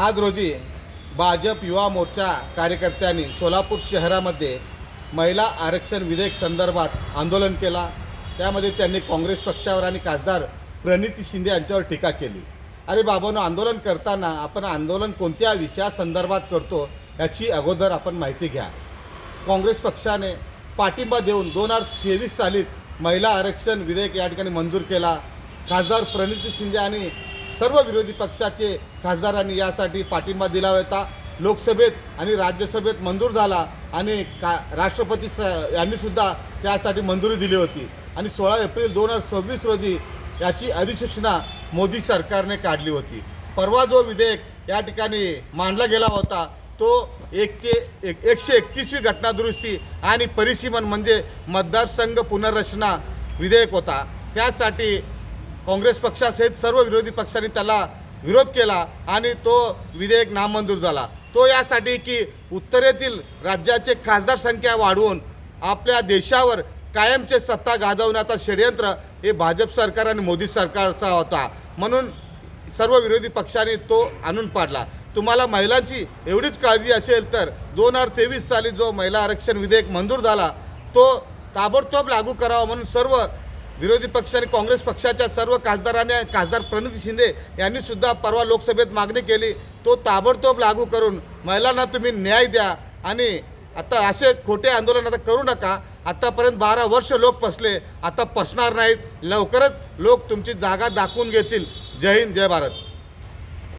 आज रोजी भाजप युवा मोर्चा कार्यकर्त्यांनी सोलापूर शहरामध्ये महिला आरक्षण विधेयक संदर्भात आंदोलन केला। त्यामध्ये त्यांनी काँग्रेस पक्षावर आणि खासदार प्रणिती शिंदे यांच्यावर टीका केली। अरे बाबांनो, आंदोलन करताना आपण आंदोलन कोणत्या विषयासंदर्भात करतो याची अगोदर आपण माहिती घ्या। काँग्रेस पक्षाने पाठिंबा देऊन 2023 सालीच महिला आरक्षण विधेयक या ठिकाणी मंजूर केला। खासदार प्रणिती शिंदे आणि सर्व विरोधी पक्षाचे खासदारांनी यासाठी पाठिंबा दिला होता। लोकसभेत आणि राज्यसभेत मंजूर झाला आणि राष्ट्रपती यांनी सुद्धा त्यासाठी मंजुरी दिली होती आणि 16 एप्रिल 2026 रोजी याची अधिसूचना मोदी सरकारने काढली होती। परवा जो विधेयक या ठिकाणी मांडला गेला होता तो 131वी घटनादुरुस्ती आणि परिसीमन म्हणजे मतदारसंघ पुनर्रचना विधेयक होता। त्यासाठी काँग्रेस पक्षासहित सर्व विरोधी पक्षांनी त्याला विरोध केला आणि तो विधेयक नामंजूर झाला। तो यासाठी की उत्तरेतील राज्याचे खासदार संख्या वाढवून आपल्या देशावर कायमचे सत्ता गाजवण्याचा षडयंत्र हे भाजप सरकार आणि मोदी सरकारचा होता, म्हणून सर्व विरोधी पक्षांनी तो आणून पाडला। तुम्हाला महिलांची एवढीच काळजी असेल तर 2023 साली जो महिला आरक्षण विधेयक मंजूर झाला तो ताबडतोब लागू करावा म्हणून सर्व विरोधी पक्ष आणि काँग्रेस पक्षाच्या सर्व खासदारांनी खासदार प्रणिती शिंदे यांनी सुद्धा परवा लोकसभेत मागणी केली। तो ताबडतोब लागू करून महिलांना तुम्ही न्याय द्या आणि आता असे खोटे आंदोलन आता करू नका। आतापर्यंत 12 वर्ष लोक फसले, आता फसणार नाहीत। लवकरच लोक तुमची जागा दाखवून घेतील। जय हिंद, जय भारत।